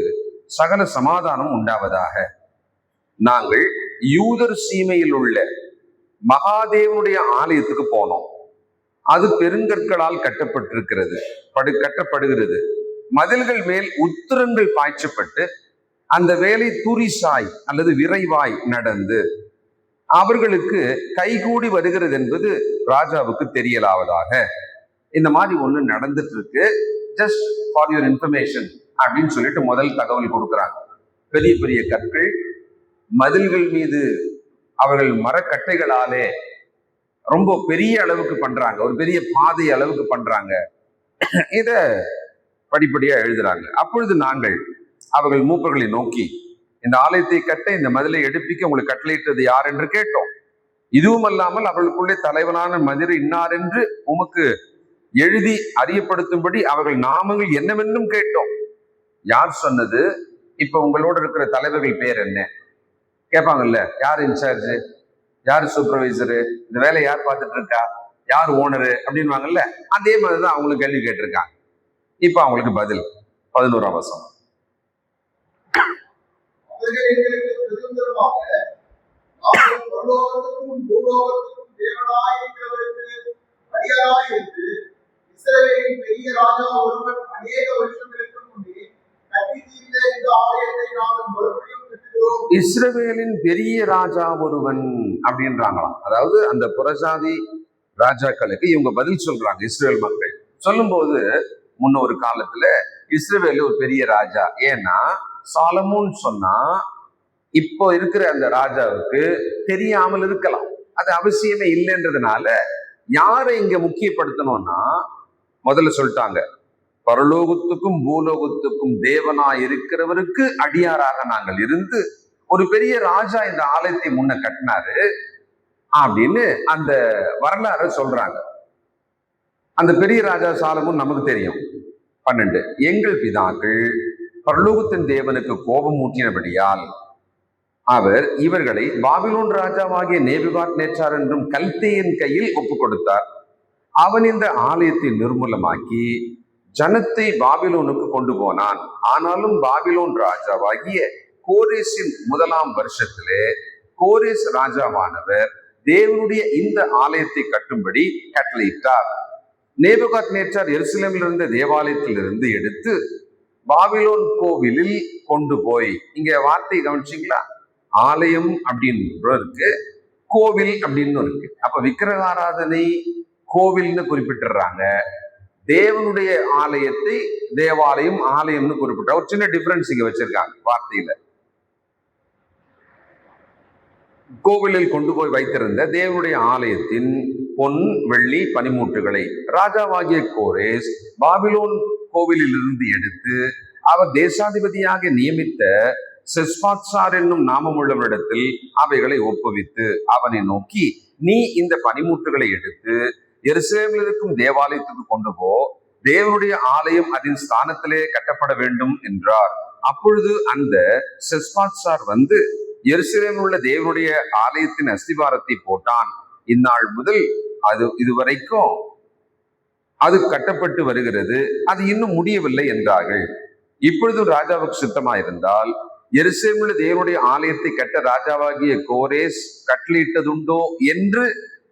சகல சமாதானம் உண்டாவதாக. நாங்கள் யூதர் சீமையில் உள்ள மகாதேவனுடைய ஆலயத்துக்கு போனோம். அது பெருங்கற்களால் கட்டப்பட்டிருக்கிறது, கட்டப்படுகிறது. மதில்கள் மேல் உத்திரங்கள் பாய்ச்சப்பட்டு அந்த வேலை துரிசாய் அல்லது விரைவாய் நடந்து அவர்களுக்கு கைகூடி வருகிறது என்பது ராஜாவுக்கு தெரியலாவதாக. இந்த மாதிரி ஒண்ணு நடந்துட்டு இருக்கு, ஜஸ்ட் ஃபார் யுவர் இன்ஃபர்மேஷன் அப்படின்னு சொல்லிட்டு முதல் தகவல் கொடுக்குறாங்க. பெரிய பெரிய கற்கள் மதில்கள் மீது அவர்கள் மரக்கட்டைகளாலே ரொம்ப பெரிய அளவுக்கு பண்றாங்க, ஒரு பெரிய பாதை அளவுக்கு பண்றாங்க. இத படிப்படியா எழுதுறாங்க. அப்பொழுது நாங்கள் அவர்கள் மூப்பர்களை நோக்கி, இந்த ஆலயத்தை கட்ட இந்த மதிலை எடுப்பிக்க உங்களுக்கு கட்டளையிட்டது யார் என்று கேட்டோம். இதுவும் அல்லாமல் அவர்களுக்குள்ளே தலைவனான மதிரை இன்னார் என்று உமக்கு எழுதி அறியப்படுத்தும்படி அவர்கள் நாமங்கள் என்னவென்றும் கேட்டோம். யார் சொன்னது? இப்ப உங்களோட இருக்கிற தலைவர்கள் பேர் என்ன கேட்பாங்கல்ல, யார் இன்சார்ஜ், யார் சூப்பர்வைசரு, இந்த வேலையை யார் பார்த்துட்டு இருக்கா, யார் ஓனரு அப்படின்வாங்கல்ல, அதே மாதிரிதான் அவங்களுக்கு கேள்வி கேட்டிருக்காங்க. இப்ப அவங்களுக்கு பதில் 11ஆம் வசனம். இஸ்ரவேலின் பெரிய ராஜா ஒருவன் அப்படின்றாங்களாம். அதாவது அந்த புறஜாதி ராஜாக்களுக்கு இவங்க பதில் சொல்றாங்க. இஸ்ரவேல் மக்கள் சொல்லும் போது, முன்ன ஒரு காலத்துல இஸ்ரவேல் ஒரு பெரிய ராஜா. ஏன்னா சாலமோன் சொன்னா இப்போ இருக்கிற அந்த ராஜாவுக்கு தெரியாமல் இருக்கலாம், அது அவசியமே இல்லைன்றதுனால யாரை இங்க முக்கியப்படுத்தணும்னா முதல்ல சொல்லிட்டாங்க, பரலோகத்துக்கும் பூலோகத்துக்கும் தேவனாய் இருக்கிறவருக்கு அடியாராக நாங்கள் இருந்து ஒரு பெரிய ராஜா இந்த ஆலயத்தை முன்ன கட்டினாரு அப்படின்னு அந்த வரலாறு சொல்றாங்க. அந்த பெரிய ராஜா சாலமோன் நமக்கு தெரியும். 12, எங்கள் பிதாக்கள் பரலோகத்தின் தேவனுக்கு கோபம் ஊற்றினபடியால் அவர் இவர்களை பாபிலோன் ராஜாவாகிய நேபுகாத்நேச்சார் என்றும் கல்தேயன் கையில் ஒப்பு கொடுத்தார். அவன் இந்த ஆலயத்தை நிர்மூலமாக்கி ஜனத்தை பாபிலோனுக்கு கொண்டு போனான். ஆனாலும் பாபிலோன் ராஜாவாகிய கோரேசின் 1ஆம் வருஷத்திலே கோரேஸ் ராஜாவானவர் தேவனுடைய இந்த ஆலயத்தை கட்டும்படி கட்டளையிட்டார். நேபுகாத்நேச்சார் எருசலேமில் இருந்த தேவாலயத்திலிருந்து எடுத்து பாபிலோன் கோவிலில் கொண்டு போய், இங்க வார்த்தை கவனிச்சிங்களா, ஆலயம் அப்படின்னு இருக்கு, கோவில் அப்படின்னு இருக்கு. அப்ப விக்கிரகாராதனை கோவில்னு குறிப்பிட்டுறாங்க, தேவனுடைய ஆலயத்தை தேவாலயம் ஆலயம்னு குறிப்பிட்ட ஒரு சின்ன டிஃபரன்ஸ் இங்க வச்சிருக்காங்க வார்த்தையில. கோவிலில் கொண்டு போய் வைத்திருந்த தேவனுடைய ஆலயத்தின் பொன் வெள்ளி பனிமூட்டுகளை ராஜாவாகிய கோரேஸ் பாபிலோன் கோவிலில் இருந்து எடுத்து அவர் தேசாதிபதியாக நியமித்த செஸ்பாத்சார் என்னும் நாமமுள்ளவரிடத்தில் அவைகளை ஒப்புவித்து அவனை நோக்கி, நீ இந்த பனிமூட்டுகளை எடுத்து எருசலேமில் இருக்கும் தேவாலயத்துக்கு கொண்டு போ, தேவனுடைய ஆலயம் அதன் ஸ்தானத்திலே கட்டப்பட வேண்டும் என்றார். அப்பொழுது அந்த செஸ்பாத்சார் வந்து எருசலேமில் உள்ள தேவனுடைய ஆலயத்தின் அஸ்திவாரத்தை போட்டான். இந்நாள் முதல் இதுவரைக்கும் அது கட்டப்பட்டு வருகிறது, அது இன்னும் முடியவில்லை என்றார்கள். இப்பொழுதும் ராஜாவுக்கு சித்தமாயிருந்தால் எருசலேமில் தேவனுடைய ஆலயத்தை கட்ட ராஜாவாகிய கோரேஸ் கட்டளையிட்டதுண்டோ என்று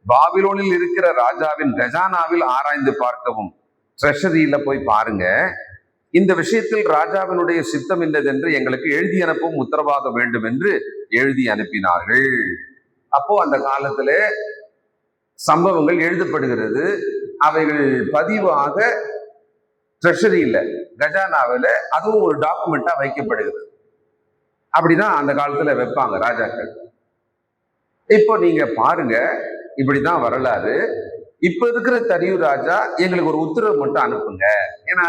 பாபிலோனில் இருக்கிற ராஜாவின் கஜானாவில் ஆராய்ந்து பார்க்கவும். ட்ரெஷரியில போய் பாருங்க, இந்த விஷயத்தில் ராஜாவினுடைய சித்தம் என்னதென்று எங்களுக்கு எழுதி அனுப்பவும் உத்தரவாக வேண்டும் என்று எழுதி அனுப்பினார்கள். அப்போ அந்த காலத்துல சம்பவங்கள் எழுதப்படுகிறது, அவைகள் பதிவாக ட்ரெஷரியில கஜானாவில அதுவும் ஒரு டாக்குமெண்டா வைக்கப்படுகிறது. அப்படிதான் அந்த காலத்துல வைப்பாங்க ராஜாக்கள். இப்போ நீங்க பாருங்க, இப்படிதான் வரலாறு. இப்ப இருக்கிற தரியூர் ராஜா எங்களுக்கு ஒரு உத்தரவு மட்டும் அனுப்புங்க, ஏன்னா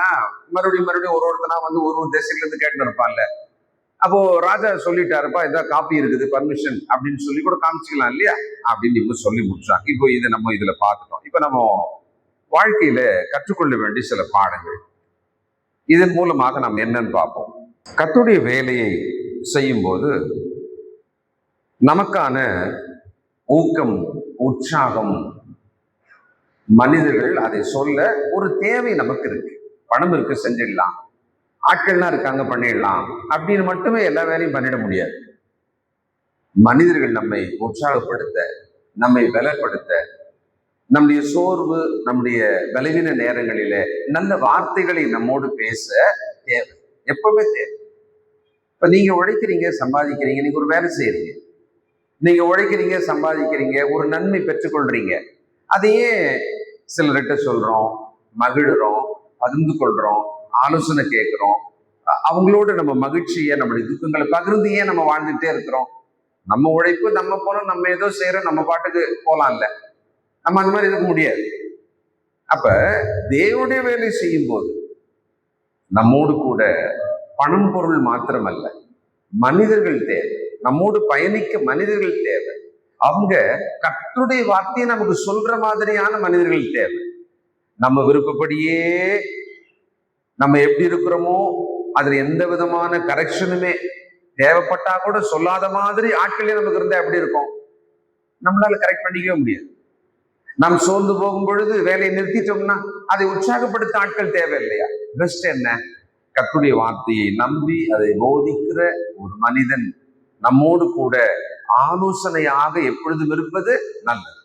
மறுபடியும் ஒருத்தனா வந்து ஒரு தேசத்துல இருந்து கேட்டு இருப்பான்ல. அப்போ ராஜா சொல்லிட்டாருப்பா, இதான் காப்பி இருக்குது, பர்மிஷன் அப்படின்னு சொல்லி கூட காமிச்சிக்கலாம் இல்லையா அப்படின்னு இவங்க சொல்லி முடிச்சாங்க. இப்போ இதை நம்ம இதுல பார்த்துட்டோம். இப்ப நம்ம வாழ்க்கையில கற்றுக்கொள்ள வேண்டிய சில பாடங்கள், இதன் மூலமாக நாம் என்னன்னு பார்ப்போம். கர்த்தருடைய வேலையை செய்யும் போது நமக்கான ஊக்கம், உற்சாகம், மனிதர்கள் அதை சொல்ல ஒரு தேவை நமக்கு இருக்கு. பணம் இருக்கு, செஞ்சிடலாம், ஆட்கள்லாம் இருக்காங்க, பண்ணிடலாம் அப்படின்னு மட்டுமே எல்லா வேலையும் பண்ணிட முடியாது. மனிதர்கள் நம்மை உற்சாகப்படுத்த, நம்மை பலப்படுத்த, நம்முடைய சோர்வு, நம்முடைய பலவீன நேரங்களில நல்ல வார்த்தைகளை நம்மோடு பேச தேவை, எப்பவுமே தேவை. இப்ப நீங்க உழைக்கிறீங்க, சம்பாதிக்கிறீங்க, நீங்க ஒரு வேலை செய்யறீங்க, நீங்க உழைக்கிறீங்க, சம்பாதிக்கிறீங்க, ஒரு நன்மை பெற்றுக்கொள்றீங்க. அதையே சிலர்கிட்ட சொல்றோம், மகிழ்றோம், பகிர்ந்து கொள்றோம், ஆலோசனை கேட்கிறோம். அவங்களோட நம்ம மகிழ்ச்சியை, நம்முடைய துக்கங்களை பகிர்ந்து ஏன் நம்ம வாழ்ந்துட்டே இருக்கிறோம்? நம்ம உழைப்பு, நம்ம போனோம், நம்ம ஏதோ செய்யறோம், நம்ம பாட்டுக்கு போலாம் இல்ல, நம்ம அந்த மாதிரி இருக்க முடியாது. அப்ப தேவனுடைய வேலை செய்யும் போது நம்மோடு கூட பணம் பொருள் மாத்திரமல்ல, மனிதர்கள் தேவை. நம்மோடு பயணிக்க மனிதர்கள் தேவை. அவங்க கர்த்தருடைய வார்த்தையை நமக்கு சொல்ற மாதிரியான மனிதர்கள் தேவை. நம்ம விருப்பப்படியே நம்ம எப்படி இருக்கிறோமோ அதுல எந்த விதமான கரெக்ஷனுமே தேவைப்பட்டா கூட சொல்லாத மாதிரி ஆட்களே நமக்கு இருந்தா எப்படி இருக்கும்? நம்மளால கரெக்ட் பண்ணிக்கவே முடியாது. நாம் சோர்ந்து போகும் பொழுது வேலையை நிறுத்திட்டோம்னா அதை உற்சாகப்படுத்த ஆட்கள் தேவை இல்லையா? பெஸ்ட் என்ன? கர்த்தருடைய வார்த்தையை நம்பி அதை போதிக்கிற ஒரு மனிதன் நம்மோடு கூட ஆலோசனையாக எப்பொழுதும் இருப்பது நல்லது.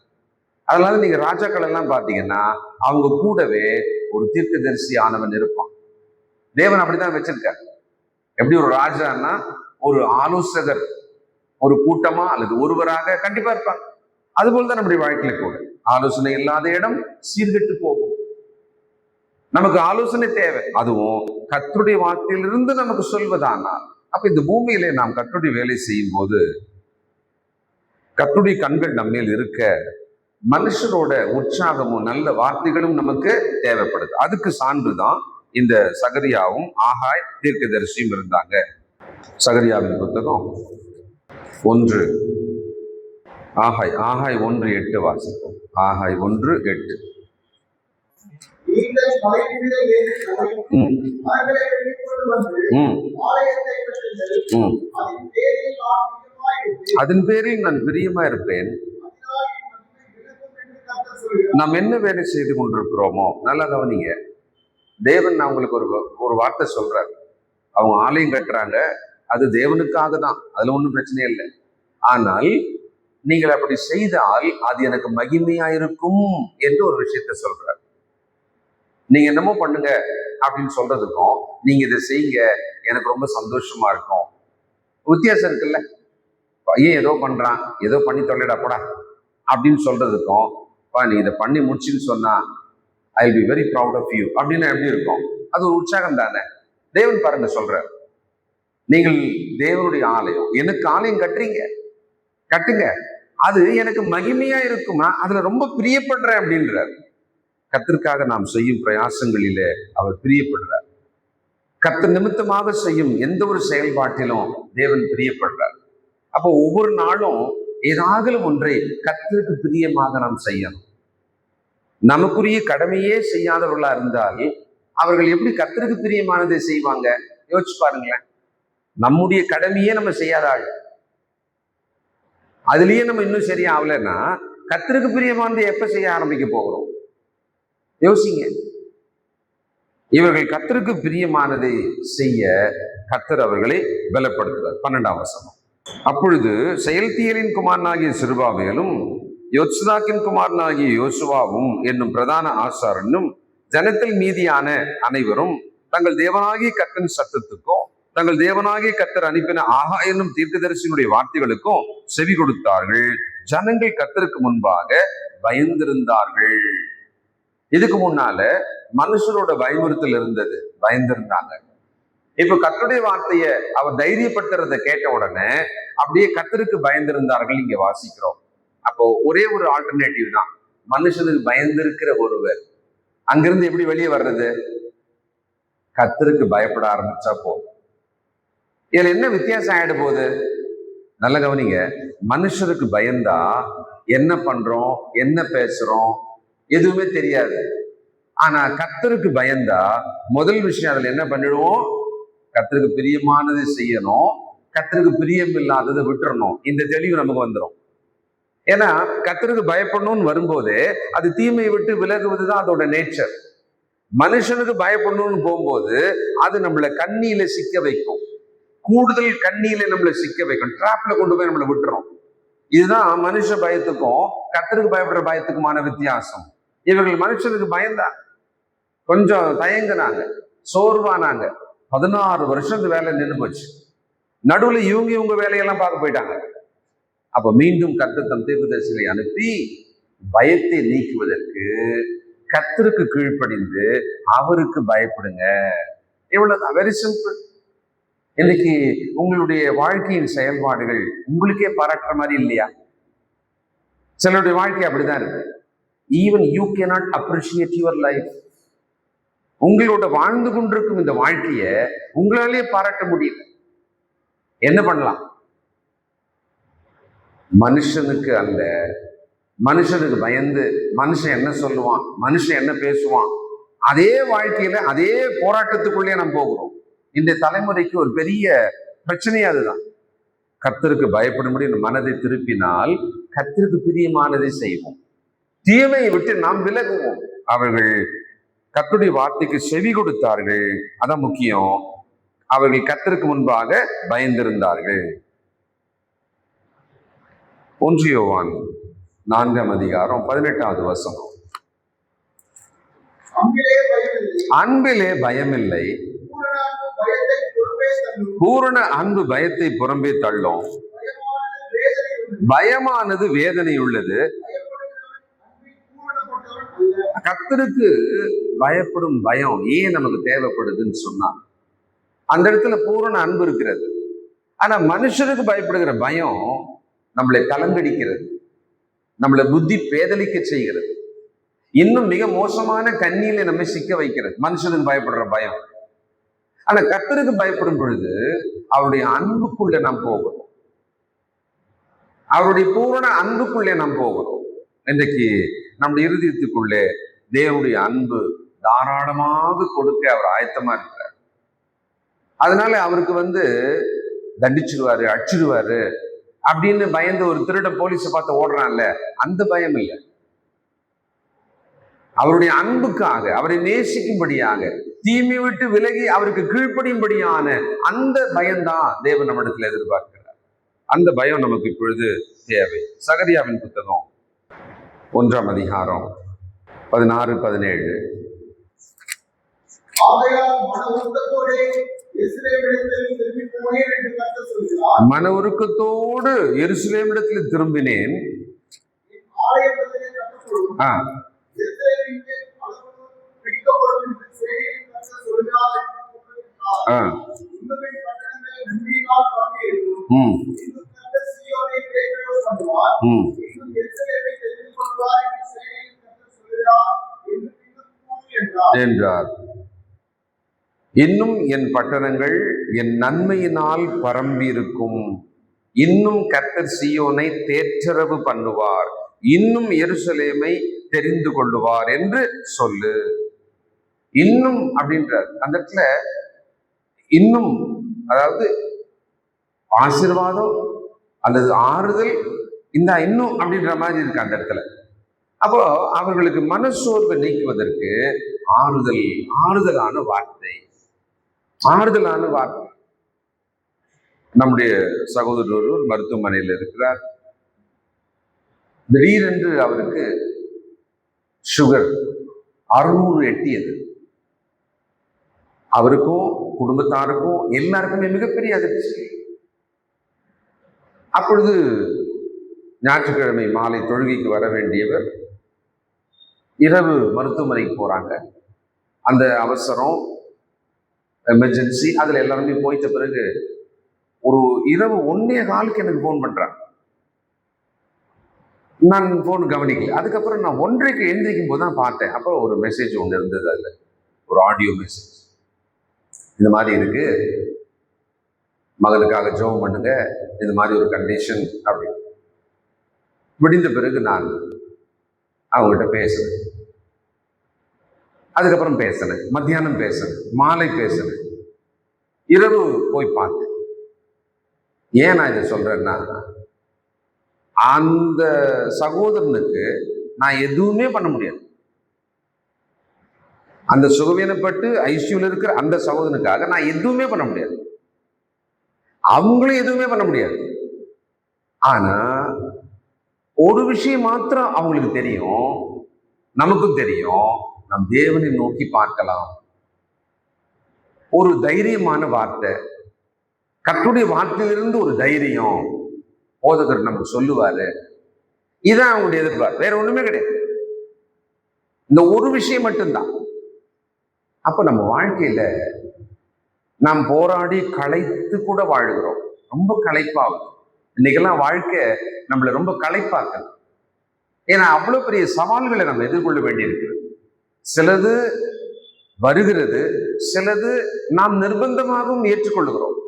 அதனால நீங்க ராஜாக்கள் எல்லாம் பாத்தீங்கன்னா அவங்க கூடவே ஒரு தீர்க்கதரிசி ஆனவன் இருப்பான். தேவன் அப்படிதான் வச்சிருக்கார். எப்படி ஒரு ராஜான்னா ஒரு ஆலோசகர் ஒரு கூட்டமா அல்லது ஒருவராக கண்டிப்பா இருப்பாங்க. அதுபோலதான் நம்முடைய வாழ்க்கையில கூட ஆலோசனை இல்லாத இடம் சீர்கெட்டு போகும். நமக்கு ஆலோசனை தேவை, அதுவும் கர்த்தருடைய வார்த்தையிலிருந்து நமக்கு சொல்வதானால். அப்ப இந்த பூமியிலே நாம் கர்த்தருடைய வேலை செய்யும் போது கர்த்தருடைய கண்கள் நம்மேல் இருக்க மனுஷரோட உற்சாகமும் நல்ல வார்த்தைகளும் நமக்கு தேவைப்படுது. அதுக்கு சான்றுதான் இந்த சகரியாவும் ஆகாய் தீர்க்கதரிசியும் இருந்தாங்க. சகரியாவின் புத்தகம் 1 ஆகாய் 1:8 வாசிப்போம். ஆகாய் 1:8. அதன் பேரில் நான் பிரியமா இருப்பேன். நாம் என்ன வேலை செய்து கொண்டிருக்கிறோமோ நல்லா கவனிங்க. தேவன் நான் உங்களுக்கு ஒரு வார்த்தை சொல்றாரு. அவங்க ஆலயம் கட்டுறாங்க, அது தேவனுக்காக தான், அதுல ஒன்றும் பிரச்சனை இல்லை. ஆனால் நீங்கள் அப்படி செய்தால் அது எனக்கு மகிமையா இருக்கும் என்று ஒரு விஷயத்த சொல்றாரு. நீங்க என்னமோ பண்ணுங்க அப்படின்னு சொல்றதுக்கும் நீங்க இதை செய்யுங்க எனக்கு ரொம்ப சந்தோஷமா இருக்கும் வித்தியாசம் இருக்குல்ல. பையன் ஏதோ பண்றான், ஏதோ பண்ணி தொலைடப்படா அப்படின்னு சொல்றதுக்கும் நீ இதை பண்ணி முடிச்சுன்னு சொன்னா I will be very proud of you அப்படின்னு எப்படி இருக்கும்? அது ஒரு உற்சாகம் தானே. தேவன் பாருங்க சொல்றார், நீங்கள் தேவனுடைய ஆலயம், எனக்கு ஆலயம் கட்டுங்க, அது எனக்கு மகிமையா இருக்குமா, அதுல ரொம்ப பிரியப்படுறேன் அப்படின்றார். கர்த்தருக்காக நாம் செய்யும் பிரயாசங்களிலே அவர் பிரியப்படுறார். கர்த்தர் நிமித்தமாக செய்யும் எந்த ஒரு செயல்பாட்டிலும் தேவன் பிரியப்படுறார். அப்போ ஒவ்வொரு நாளும் ஏதாவது ஒன்றை கர்த்தருக்கு பிரியமாக நாம் செய்யணும். நமக்குரிய கடமையே செய்யாதவர்களா இருந்தால் அவர்கள் எப்படி கர்த்தருக்கு பிரியமானதை செய்வாங்க? யோசிச்சு பாருங்களேன். நம்முடைய கடமையே நம்ம செய்யாத ஆள், அதுலயே நம்ம இன்னும் சரியா ஆகலைன்னா கர்த்தருக்கு பிரியமானதை எப்ப செய்ய ஆரம்பிக்க போகிறோம்? யோசிங்க. இவர்கள் கர்த்தருக்கு பிரியமானதை செய்ய கர்த்தர் அவர்களை பலப்படுத்துவார். 12ஆம் வசனம். அப்பொழுது செயல்தியலின் குமாரனாகிய செருபாபேலும் யோத்சுதாக்கின் குமாரனாகிய யோசுவாவும் என்னும் பிரதான ஆசாரனும் ஜனத்தில் மீதியான அனைவரும் தங்கள் தேவனாகிய கர்த்தரின் சத்தத்துக்கும் தங்கள் தேவனாகிய கர்த்தர் அனுப்பின ஆகாய் என்னும் தீர்க்கதரிசியினுடைய வார்த்தைகளுக்கும் செவி கொடுத்தார்கள். ஜனங்கள் கர்த்தருக்கு முன்பாக பயந்திருந்தார்கள். இதுக்கு முன்னால மனுஷரோட பயமுறுத்தல் இருந்தது, பயந்திருந்தாங்க. இப்ப கர்த்தருடைய வார்த்தைய அவர் தைரியப்படுத்துறத கேட்ட உடனே அப்படியே கர்த்தருக்கு பயந்திருந்தார்கள் இங்க வாசிக்கிறோம். அப்போ ஒரே ஒரு ஆல்டர்னேட்டிவ் தான், மனுஷனுக்கு பயந்திருக்கிற ஒருவர் அங்கிருந்து எப்படி வெளியே வர்றது? கர்த்தருக்கு பயப்பட ஆரம்பிச்சா போதும். இதுல என்ன வித்தியாசம் ஆயிட போகுது? நல்ல கவனிங்க. மனுஷருக்கு பயந்தா என்ன பண்றோம், என்ன பேசுறோம் எதுவுமே தெரியாது. ஆனா கர்த்தருக்கு பயந்தா முதல் விஷயம் அதுல என்ன பண்ணிடுவோம்? கர்த்தருக்கு பிரியமானதை செய்யணும், கர்த்தருக்கு பிரியம் இல்லாததை விட்டுறணும். இந்த தெளிவு நமக்கு வந்துடும். ஏன்னா கர்த்தருக்கு பயப்படணும்னு வரும்போது அது தீமையை விட்டு விலகுவதுதான் அதோட நேச்சர். மனுஷனுக்கு பயப்படணும்னு போகும்போது அது நம்மளை கண்ணியில சிக்க வைக்கும், கூடுதல் கண்ணியில நம்மளை சிக்க வைக்கும், டிராப்ல கொண்டு போய் நம்மளை விட்டுறோம். இதுதான் மனுஷ பயத்துக்கும் கர்த்தருக்கு பயப்படுற பயத்துக்குமான வித்தியாசம். இவர்கள் மனுஷனுக்கு பயந்தாங்க, கொஞ்சம் தயங்கினாங்க, சோர்வானாங்க. 16 வருஷத்து வேலை நின்று போச்சு. நடுவுல இவங்க வேலையெல்லாம் பார்க்க போயிட்டாங்க. அப்ப மீண்டும் கர்த்தர் தம் தீர்க்கதரிசிகளை அனுப்பி பயத்தை நீக்குவதற்கு கர்த்தருக்கு கீழ்ப்படிந்து அவருக்கு பயப்படுங்க. இவ்வளவுதான், வெரி சிம்பிள். இன்னைக்கு உங்களுடைய வாழ்க்கையின் செயல்பாடுகள் உங்களுக்கே பாராட்டுற மாதிரி இல்லையா? சிலருடைய வாழ்க்கை அப்படிதான் இருக்கு. Even you cannot appreciate your life. உங்களோட வாழ்ந்து கொண்டிருக்கும் இந்த வாழ்க்கைய உங்களாலேயே பாராட்ட முடியல. என்ன பண்ணலாம்? மனுஷனுக்கு அல்ல, மனுஷனுக்கு பயந்து மனுஷன் என்ன சொல்லுவான், மனுஷன் என்ன பேசுவான், அதே வாழ்க்கையில அதே போராட்டத்துக்குள்ளே நம்ம போகிறோம். இந்த தலைமுறைக்கு ஒரு பெரிய பிரச்சனையே அதுதான். கர்த்தருக்கு பயப்படும்படி மனதை திருப்பினால் கர்த்தருக்கு பிரியமானதை செய்வோம், தீமையை விட்டு நாம் விலகுவோம். அவர்கள் கர்த்தருடைய வார்த்தைக்கு செவி கொடுத்தார்கள், அதான் முக்கியம். அவர்கள் கர்த்தருக்கு முன்பாக பயந்திருந்தார்கள். 1 யோவான் 4:18 வசனம். அன்பிலே பயமில்லை, பூரண அன்பு பயத்தை புறம்பே தள்ளும். பயமானது வேதனை உள்ளது. கர்த்தருக்கு பயப்படும் பயம் ஏன் நமக்கு தேவைப்படுதுன்னு சொன்னா, அந்த இடத்துல பூரண அன்பு இருக்கிறது. ஆனா மனுஷனுக்கு பயப்படுகிற பயம் நம்மளை கலங்கடிக்கிறது, நம்மளை புத்தி பேதலிக்க செய்கிறது, இன்னும் மிக மோசமான கண்ணியில நம்ம சிக்க வைக்கிறது. மனுஷனுக்கு பயப்படுற பயம். ஆனா கர்த்தருக்கு பயப்படும் பொழுது அவருடைய அன்புக்குள்ள நாம் போகிறோம், அவருடைய பூரண அன்புக்குள்ளே நாம் போகிறோம். இன்றைக்கு நம்முடைய இருதயத்துக்குள்ளே தேவனுடைய அன்பு தாராளமாக கொடுக்க அவர் ஆயத்தமா இருக்கிறார். அதனால அவருக்கு தண்டிச்சிருவாரு, அடிச்சிருவாரு அப்படின்னு பயந்து ஒரு திருட போலீஸை பார்த்து ஓடுறான்ல, அந்த பயம் இல்லை. அவருடைய அன்புக்காக, அவரை நேசிக்கும்படியாக, தீமை விட்டு விலகி அவருக்கு கீழ்ப்படியும்படியான அந்த பயம்தான் தேவன் நம்மிடத்தில் எதிர்பார்க்கிறார். அந்த பயம் நமக்கு இப்பொழுது தேவை. சகரியாவின் புத்தகம் 1:16-17. மன உருக்கத்தோடு எருசலேமிடத்தில் திரும்பினேன். என்றார். இன்னும் என் பட்டணங்கள் என் நன்மையினால் பரம்பியிருக்கும், இன்னும் கர்த்தர் சீயோனை தேற்றரவு பண்ணுவார், இன்னும் எருசலேமை தெரிந்து கொள்ளுவார் என்று சொல்லு. இன்னும் அப்படின்றார். அந்த இடத்துல இன்னும், அதாவது ஆசீர்வாதம் அல்லது ஆறுதல், இந்த இன்னும் அப்படின்ற மாதிரி இருக்கு அந்த இடத்துல. அப்போ அவர்களுக்கு மனசோர்வை நீக்குவதற்கு ஆறுதலான வார்த்தை. நம்முடைய சகோதரர் ஒரு மருத்துவமனையில் இருக்கிறார். திடீரென்று அவருக்கு சுகர் 600 எட்டியது. அவருக்கும் குடும்பத்தாருக்கும் எல்லாருக்குமே மிகப்பெரிய அதிர்ச்சி. அப்பொழுது ஞாயிற்றுக்கிழமை மாலை தொழுகைக்கு வர வேண்டியவர் இரவு மருத்துவமனைக்கு போறாங்க. அந்த அவசரம், எமர்ஜென்சி, அதுல எல்லாருமே போயிட்ட பிறகு ஒரு இரவு 1:15 எனக்கு போன் பண்றாங்க. நான் போன் கவனிக்கல. அதுக்கப்புறம் நான் 1:30 எழுந்திரிக்கும் போது தான் பார்த்தேன். அப்போ ஒரு மெசேஜ் ஒன்று இருந்தது, அதுல ஒரு ஆடியோ மெசேஜ். இந்த மாதிரி இருக்கு, மகனுக்காக ஜெபம் பண்ணுங்க, இந்த மாதிரி ஒரு கண்டிஷன் அப்படின்னு. விடிந்த பிறகு நான் அவங்ககிட்ட பேசுறேன். அதுக்கப்புறம் பேசினேன், மத்தியானம் பேசினேன், மாலை பேசினேன், இரவு போய் பார்த்தேன். ஏன் நான் இதை சொல்றேன்னா, அந்த சகோதரனுக்கு நான் எதுவுமே பண்ண முடியாது. அந்த சுகவீனப்பட்டு ஐசியூல இருக்கிற அந்த சகோதரனுக்காக நான் எதுவுமே பண்ண முடியாது, அவங்களும் எதுவுமே பண்ண முடியாது. ஆனா ஒரு விஷயம் மாத்திரம் அவங்களுக்கு தெரியும், நமக்கும் தெரியும், நம் தேவனை நோக்கி பார்க்கலாம். ஒரு தைரியமான வார்த்தை, கர்த்தருடைய வார்த்தையிலிருந்து ஒரு தைரியம் போதகர் நமக்கு சொல்லுவாரு. இதான் அவங்களுடைய எதிர்பார்ப்பு, வேற ஒண்ணுமே கிடையாது. இந்த ஒரு விஷயம் மட்டும்தான். அப்ப நம்ம வாழ்க்கையில நாம் போராடி களைத்து கூட வாழ்கிறோம். ரொம்ப களைப்பாகும். இன்னைக்கெல்லாம் வாழ்க்கை நம்மளை ரொம்ப களைப்பாக்குது. ஏன்னா அவ்வளவு பெரிய சவால்களை நம்ம எதிர்கொள்ள வேண்டியிருக்கிறது. சிலது வருகிறது, சிலது நாம் நிர்பந்தமாகவும் ஏற்றுக்கொள்ளுகிறோம்.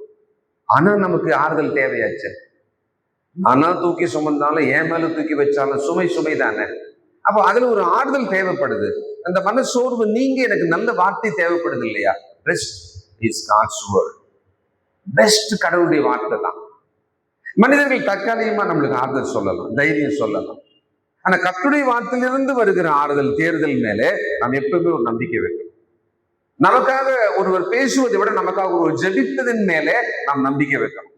ஆனா நமக்கு ஆறுதல் தேவையாச்சு. ஆனா தூக்கி சுமந்தாலும் ஏன் மேல தூக்கி வச்சாலும் சுமை தானே. அப்போ அதுல ஒரு ஆறுதல் தேவைப்படுது. அந்த மனசோர்வு நீங்க எனக்கு நல்ல வார்த்தை தேவைப்படுது இல்லையா? Rest is God's word. Best கடவுளுடைய வார்த்தை தான். மனிதர்கள் தற்காலிகமா நம்மளுக்கு ஆறுதல் சொல்லலாம், தைரியம் சொல்லலாம். ஆனா கர்த்தருடைய வார்த்தையிலிருந்து வருகிற ஆறுதல், தேர்தல் மேலே நாம் எப்பவுமே ஒரு நம்பிக்கை வைக்கணும். நமக்காக ஒருவர் பேசுவதை விட நமக்காக ஒருவர் ஜெபிப்பதன் மேலே நாம் நம்பிக்கை வைக்கணும்.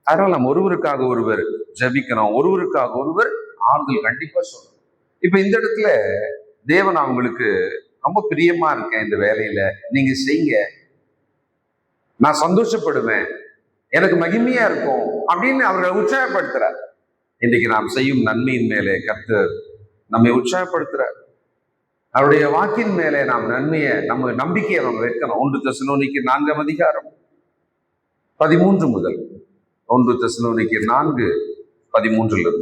அதனால நம்ம ஒருவருக்காக ஒருவர் ஜெபிக்கணும், ஒருவருக்காக ஒருவர் ஆறுதல் கண்டிப்பா சொல்லணும். இப்ப இந்த இடத்துல தேவன் அவங்களுக்கு ரொம்ப பிரியமா இருக்கேன், இந்த வேலையில நீங்க செய்யுங்க, நான் சந்தோஷப்படுவேன், எனக்கு மகிமையா இருக்கும் அப்படின்னு அவர்களை உற்சாகப்படுத்துறார். இன்றைக்கு நாம் செய்யும் நன்மையின் மேலே கர்த்தர் நம்மை உற்சாகப்படுத்துறார். அவருடைய வாக்கின் மேலே நாம் நம்ம நம்பிக்கையை நம்ம வைக்கணும். 1 தெசலோனிக்கேயர் 4 அதிகாரம் 13 முதல் 1 தெசலோனிக்கேயர் 4:13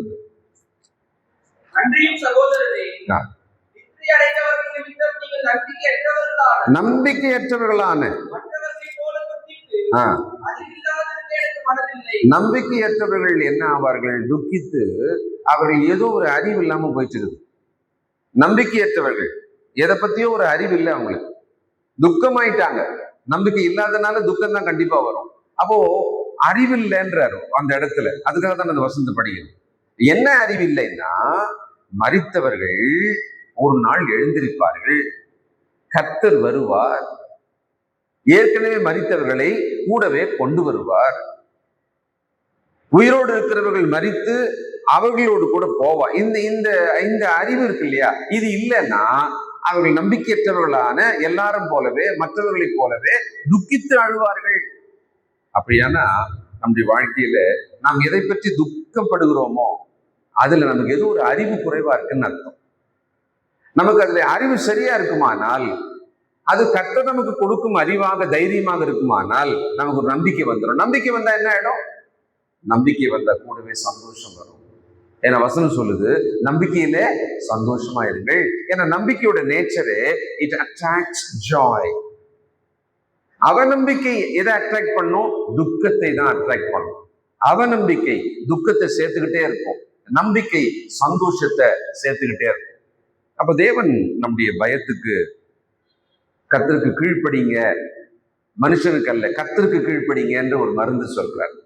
நம்பிக்கையற்றவர்களான நம்பிக்கையற்றவர்கள் என்ன ஆவார்கள்? துக்கித்து அவர்கள் ஏதோ ஒரு அறிவு இல்லாம போயிட்டு. நம்பிக்கையற்றவர்கள் எதை பத்தியோ ஒரு அறிவு இல்லை அவங்களுக்கு, துக்கமாயிட்டாங்க. நம்பிக்கை இல்லாதனால துக்கம் தான் கண்டிப்பா வரும். அப்போ அறிவில்லைன்றாரு அந்த இடத்துல. அதுக்காக தான் அந்த வசனத்தை படிக்கணும். என்ன அறிவில்லைன்னா, மரித்தவர்கள் ஒரு நாள் எழுந்திருப்பார்கள், கர்த்தர் வருவார், ஏற்கனவே மரித்தவர்களை கூடவே கொண்டு வருவார், உயிரோடு இருக்கிறவர்கள் மரித்து அவர்களோடு கூட போவார். இந்த இந்த இந்த அறிவு இருக்கு இல்லையா, இது இல்லைன்னா அவர்கள் நம்பிக்கையற்றவர்களான எல்லாரும் போலவே மற்றவர்களைப் போலவே துக்கித்து அழுவார்கள். அப்படியானா நம்முடைய வாழ்க்கையில நாம் எதை பற்றி துக்கப்படுகிறோமோ அதுல நமக்கு ஏதோ ஒரு அறிவு குறைவா இருக்குன்னு அர்த்தம். நமக்கு அதுல அறிவு சரியா இருக்குமானால், அது கர்த்தர் நமக்கு கொடுக்கும் அறிவாக தைரியமாக இருக்குமானால் நமக்கு ஒரு நம்பிக்கை வந்துடும். நம்பிக்கை வந்தா என்ன ஆயிடும்? நம்பிக்கை வந்தா கூடவே சந்தோஷம் வரும். ஏன்னா வசனம் சொல்லுது, நம்பிக்கையிலே சந்தோஷமா இருங்கள். ஏன்னா நம்பிக்கையோட நேச்சரே இட் அட்ராக்ட்ஸ் ஜாய். அவநம்பிக்கை எதை அட்ராக்ட் பண்ணும்? துக்கத்தை தான் அட்ராக்ட் பண்ணும். அவநம்பிக்கை துக்கத்தை சேர்த்துக்கிட்டே இருக்கும், நம்பிக்கை சந்தோஷத்தை சேர்த்துக்கிட்டே இருக்கும். அப்ப தேவன் நம்முடைய பயத்துக்கு கர்த்தருக்கு கீழ்ப்படிங்க, மனுஷனுக்கு அல்ல கர்த்தருக்கு கீழ்ப்படிங்க என்று ஒரு மருந்து சொல்றார்.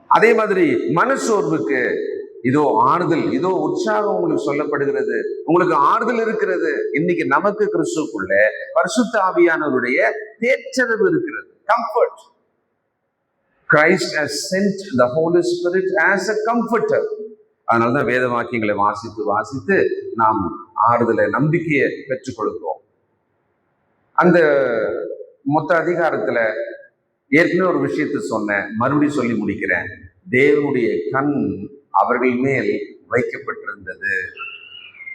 அதே மாதிரி மனசோர்வுக்கு இதோ ஆறுதல், இதோ உற்சாகம் உங்களுக்கு சொல்லப்படுகிறது, உங்களுக்கு ஆறுதல் இருக்கிறது. இன்னைக்கு நமக்கு கிறிஸ்துக்குள்ள பரிசுத்த ஆவியானவருடைய தேற்றரவு இருக்கிறது, comfort. Christ has sent the Holy Spirit as a comforter. அதனாலதான் வேத வாக்கியங்களை வாசித்து வாசித்து நாம் ஆறுதலை, நம்பிக்கையை பெற்றுக் கொடுக்கிறோம். அந்த மொத்த அதிகாரத்துல ஏற்கனவே ஒரு விஷயத்தை சொன்னேன், மறுபடியும் சொல்லி முடிக்கிறேன். தேவனுடைய கண் அவர்கள் மேல் வைக்கப்பட்டிருந்தது.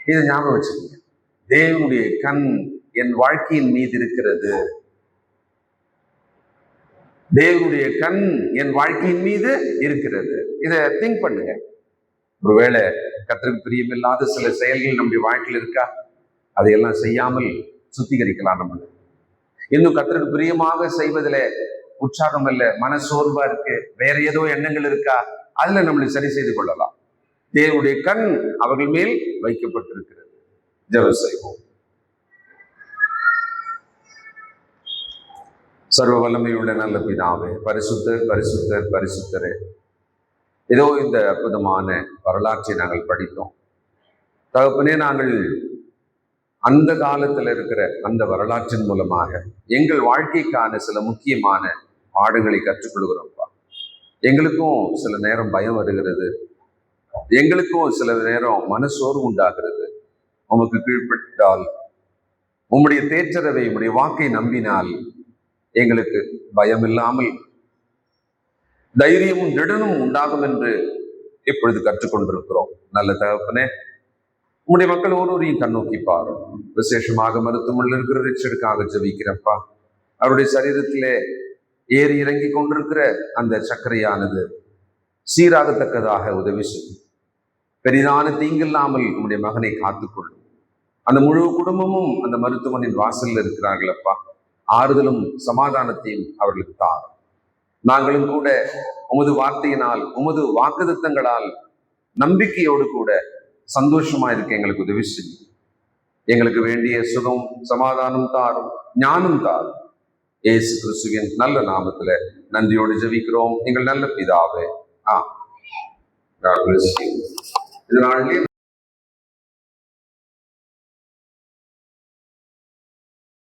இதை ஞாபகம் வச்சுக்கோங்க. தேவனுடைய கண் என் வாழ்க்கையின் மீது இருக்கிறது. தேவனுடைய கண் என் வாழ்க்கையின் மீது இருக்கிறது. இதை திங்க் பண்ணுங்க. ஒருவேளை கர்த்தருக்கு பிரியமில்லாத சில செயல்கள் நம்முடைய வாழ்க்கையில் இருக்கா? அதையெல்லாம் செய்யாமல் சுத்திகரிக்கலாம். நம்ம இன்னும் கர்த்தருக்கு பிரியமாக செய்வதில் உற்சாகம் இல்லை, மனசோர்வா இருக்கு, வேற ஏதோ எண்ணங்கள் இருக்கா? அதுல நம்மளை சரி செய்து கொள்ளலாம். தேவனுடைய கண் அவர்கள் மேல் வைக்கப்பட்டிருக்கிறது. ஜெபம் செய்வோம். சர்வ வல்லமையுள்ள நல்ல பிதாவே, பரிசுத்தர் பரிசுத்தர் பரிசுத்தரே, ஏதோ இந்த அற்புதமான வரலாற்றை நாங்கள் படித்தோம் தகப்பனே. நாங்கள் அந்த காலத்தில் இருக்கிற அந்த வரலாற்றின் மூலமாக எங்கள் வாழ்க்கைக்கான சில முக்கியமான பாடங்களை கற்றுக்கொள்கிறோம்ப்பா. எங்களுக்கும் சில நேரம் பயம் வருகிறது, எங்களுக்கும் சில நேரம் மனசோர்வு உண்டாகிறது. உமக்கு கீழ்ப்பட்டால், உம்முடைய தேற்றரவை, உம்முடைய வாக்கை நம்பினால் எங்களுக்கு பயம் இல்லாமல் தைரியமும் திடனும் உண்டாகும் என்று இப்பொழுது கற்றுக்கொண்டிருக்கிறோம். நல்ல தகப்பனே, உம்முடைய மக்கள் ஒருவரையும் கண்ணோக்கி பாரும். விசேஷமாக மருத்துவமனையில் இருக்கிற ரிச்சர்டுக்காக ஜெபிக்கிறப்பா. அவருடைய சரீரத்திலே ஏறி இறங்கி கொண்டிருக்கிற அந்த சர்க்கரையானது சீராகத்தக்கதாக உதவி செய்யும். பெரிதான தீங்கில்லாமல் உம்முடைய மகனை காத்துக்கொள்ளும். அந்த முழு குடும்பமும் அந்த மருத்துவமனையின் வாசலில் இருக்கிறார்கள் அப்பா. ஆறுதலும் சமாதானத்தையும் அவர்களுக்கு தாரும். நாங்களும் கூட உமது வார்த்தையினால், உமது வாக்குத்தத்தங்களால் நம்பிக்கையோடு கூட சந்தோஷமா இருக்க எங்களுக்கு உதவி செய்யும். எங்களுக்கு வேண்டிய சுகம், சமாதானம் தாரும், ஞானம் தாரும். இயேசு கிறிஸ்துவின் நல்ல நாமத்துல நன்றியோடு ஜெபிக்கிறோம் எங்கள் நல்ல பிதாவே. God bless you. இதனாலே